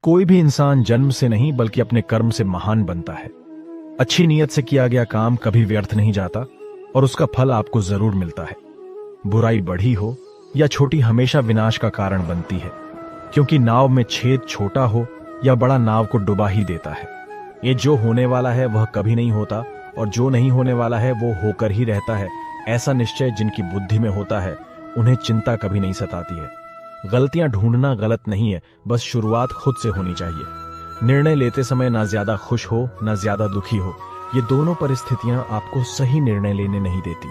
कोई भी इंसान जन्म से नहीं बल्कि अपने कर्म से महान बनता है। अच्छी नीयत से किया गया काम कभी व्यर्थ नहीं जाता और उसका फल आपको जरूर मिलता है। बुराई बड़ी हो या छोटी हमेशा विनाश का कारण बनती है, क्योंकि नाव में छेद छोटा हो या बड़ा नाव को डुबा ही देता है। ये जो होने वाला है वह कभी नहीं होता और जो नहीं होने वाला है वो होकर ही रहता है। ऐसा निश्चय जिनकी बुद्धि में होता है उन्हें चिंता कभी नहीं सताती है। गलतियां ढूंढना गलत नहीं है, बस शुरुआत खुद से होनी चाहिए। निर्णय लेते समय ना ज्यादा खुश हो ना ज्यादा दुखी हो, ये दोनों परिस्थितियां आपको सही निर्णय लेने नहीं देती।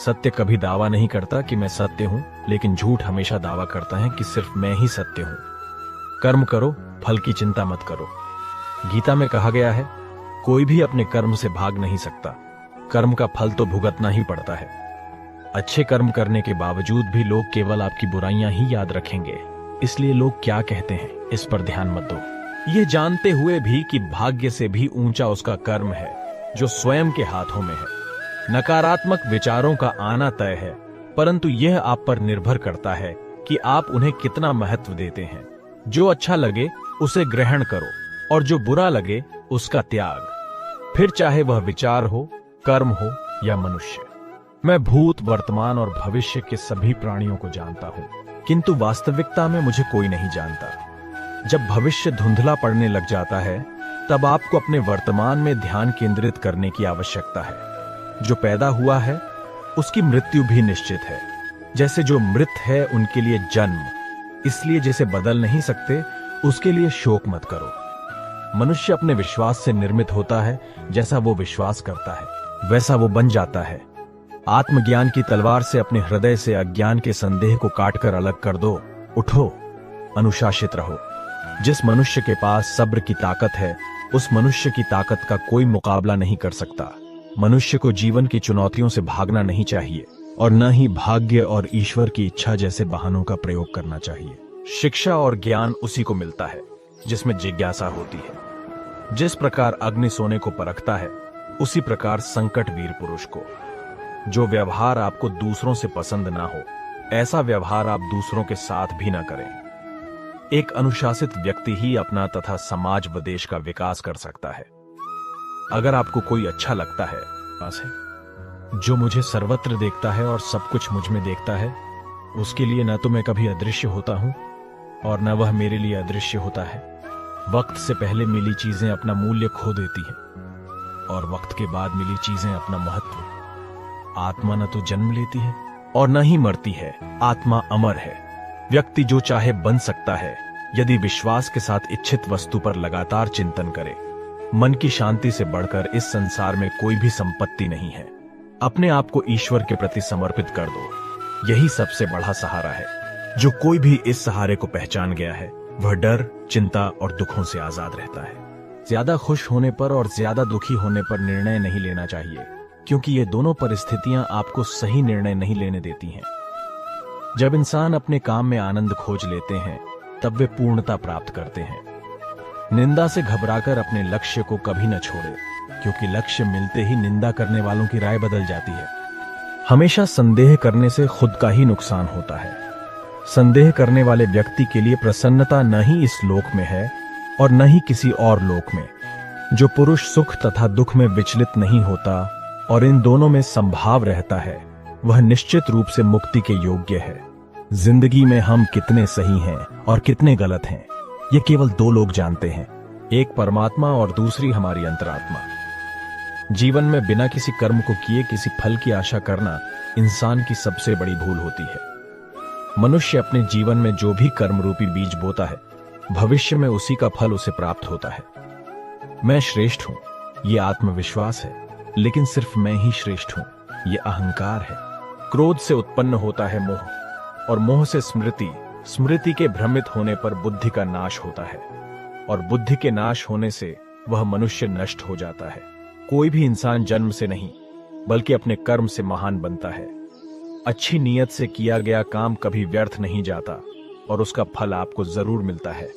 सत्य कभी दावा नहीं करता कि मैं सत्य हूं, लेकिन झूठ हमेशा दावा करता है कि सिर्फ मैं ही सत्य हूं। कर्म करो, फल की चिंता मत करो। गीता में कहा गया है, कोई भी अपने कर्म से भाग नहीं सकता, कर्म का फल तो भुगतना ही पड़ता है। अच्छे कर्म करने के बावजूद भी लोग केवल आपकी बुराइयां ही याद रखेंगे, इसलिए लोग क्या कहते हैं इस पर ध्यान मत दो। ये जानते हुए भी कि भाग्य से भी ऊंचा उसका कर्म है जो स्वयं के हाथों में है। नकारात्मक विचारों का आना तय है, परंतु यह आप पर निर्भर करता है कि आप उन्हें कितना महत्व देते हैं। जो अच्छा लगे उसे ग्रहण करो और जो बुरा लगे उसका त्याग, फिर चाहे वह विचार हो, कर्म हो या मनुष्य। मैं भूत, वर्तमान और भविष्य के सभी प्राणियों को जानता हूं, किंतु वास्तविकता में मुझे कोई नहीं जानता। जब भविष्य धुंधला पड़ने लग जाता है तब आपको अपने वर्तमान में ध्यान केंद्रित करने की आवश्यकता है। जो पैदा हुआ है उसकी मृत्यु भी निश्चित है। जैसे जो मृत है उनके लिए जन्म, इसलिए जिसे बदल नहीं सकते उसके लिए शोक मत करो। मनुष्य अपने विश्वास से निर्मित होता है, जैसा वो विश्वास करता है वैसा वो बन जाता है। आत्मज्ञान की तलवार से अपने हृदय से अज्ञान के संदेह को काटकर अलग कर दो। उठो, अनुशासित रहो। जिस मनुष्य के पास सब्र की ताकत है उस मनुष्य की ताकत का कोई मुकाबला नहीं कर सकता। मनुष्य को जीवन की चुनौतियों से भागना नहीं चाहिए और न ही भाग्य और ईश्वर की इच्छा जैसे बहानों का प्रयोग करना चाहिए। शिक्षा और ज्ञान उसी को मिलता है जिसमें जिज्ञासा होती है। जिस प्रकार अग्नि सोने को परखता है, उसी प्रकार संकट वीर पुरुष को। जो व्यवहार आपको दूसरों से पसंद ना हो, ऐसा व्यवहार आप दूसरों के साथ भी ना करें। एक अनुशासित व्यक्ति ही अपना तथा समाज व देश का विकास कर सकता है। अगर आपको कोई अच्छा लगता है, पास है जो मुझे सर्वत्र देखता है और सब कुछ मुझ में देखता है, उसके लिए न तो मैं कभी अदृश्य होता हूं और न वह मेरे लिए अदृश्य होता है। वक्त से पहले मिली चीजें अपना मूल्य खो देती हैं और वक्त के बाद मिली चीजें अपना महत्व। आत्मा न तो जन्म लेती है और न ही मरती है, आत्मा अमर है। व्यक्ति जो चाहे बन सकता है यदि विश्वास के साथ इच्छित वस्तु पर लगातार चिंतन करे। मन की शांति से बढ़कर इस संसार में कोई भी संपत्ति नहीं है। अपने आप को ईश्वर के प्रति समर्पित कर दो, यही सबसे बड़ा सहारा है। जो कोई भी इस सहारे को पहचान गया है वह डर, चिंता और दुखों से आजाद रहता है। ज्यादा खुश होने पर और ज्यादा दुखी होने पर निर्णय नहीं लेना चाहिए, क्योंकि ये दोनों परिस्थितियां आपको सही निर्णय नहीं लेने देती हैं। जब इंसान अपने काम में आनंद खोज लेते हैं तब वे पूर्णता प्राप्त करते हैं। निंदा से घबराकर अपने लक्ष्य को कभी न छोड़े, क्योंकि लक्ष्य मिलते ही निंदा करने वालों की राय बदल जाती है। हमेशा संदेह करने से खुद का ही नुकसान होता है। संदेह करने वाले व्यक्ति के लिए प्रसन्नता न ही इस लोक में है और न ही किसी और लोक में। जो पुरुष सुख तथा दुख में विचलित नहीं होता और इन दोनों में संभाव रहता है, वह निश्चित रूप से मुक्ति के योग्य है। जिंदगी में हम कितने सही हैं और कितने गलत हैं, ये केवल दो लोग जानते हैं, एक परमात्मा और दूसरी हमारी अंतरात्मा। जीवन में बिना किसी कर्म को किए किसी फल की आशा करना इंसान की सबसे बड़ी भूल होती है। मनुष्य अपने जीवन में जो भी कर्म रूपी बीज बोता है, भविष्य में उसी का फल उसे प्राप्त होता है। मैं श्रेष्ठ हूं, ये आत्मविश्वास है, लेकिन सिर्फ मैं ही श्रेष्ठ हूं, ये अहंकार है। क्रोध से उत्पन्न होता है मोह, और मोह से स्मृति, स्मृति के भ्रमित होने पर बुद्धि का नाश होता है, और बुद्धि के नाश होने से वह मनुष्य नष्ट हो जाता है। कोई भी इंसान जन्म से नहीं बल्कि अपने कर्म से महान बनता है। अच्छी नीयत से किया गया काम कभी व्यर्थ नहीं जाता और उसका फल आपको जरूर मिलता है।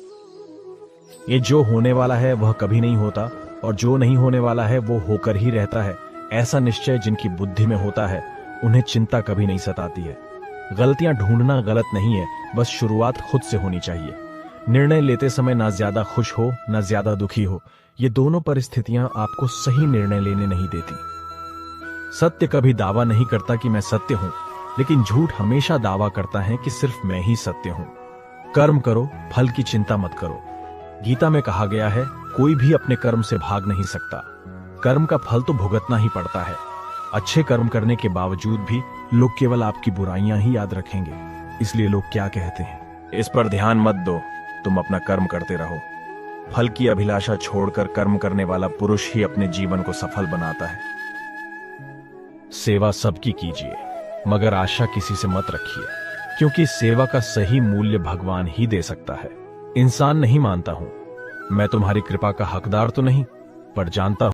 ये जो होने वाला है वह कभी नहीं होता और जो नहीं होने वाला है वो होकर ही रहता है। ऐसा निश्चय जिनकी बुद्धि में होता है उन्हें चिंता कभी नहीं सताती है। गलतियां ढूंढना गलत नहीं है, बस शुरुआत खुद से होनी चाहिए। निर्णय लेते समय ना ज्यादा खुश हो ना ज्यादा दुखी हो, ये दोनों परिस्थितियां आपको सही निर्णय लेने नहीं देती। सत्य कभी दावा नहीं करता कि मैं सत्य हूं, लेकिन झूठ हमेशा दावा करता है कि सिर्फ मैं ही सत्य हूं। कर्म करो, फल की चिंता मत करो। गीता में कहा गया है, कोई भी अपने कर्म से भाग नहीं सकता। कर्म का फल तो भुगतना ही पड़ता है। अच्छे कर्म करने के बावजूद भी लोग केवल आपकी बुराइयां ही याद रखेंगे। इसलिए लोग क्या कहते हैं, इस पर ध्यान मत दो, तुम अपना कर्म करते रहो। फल की अभिलाषा छोड़कर कर्म करने वाला पुरुष ही अपने जीवन को सफल बनाता है। सेवा सबकी कीजिए, मगर आशा किसी से मत रखिए, क्योंकि सेवा का सही मूल्य भगवान ही दे सकता है। इंसान नहीं मानता हूं, मैं तुम्हारी कृपा का हकदार तो नहीं, पर जानता हूं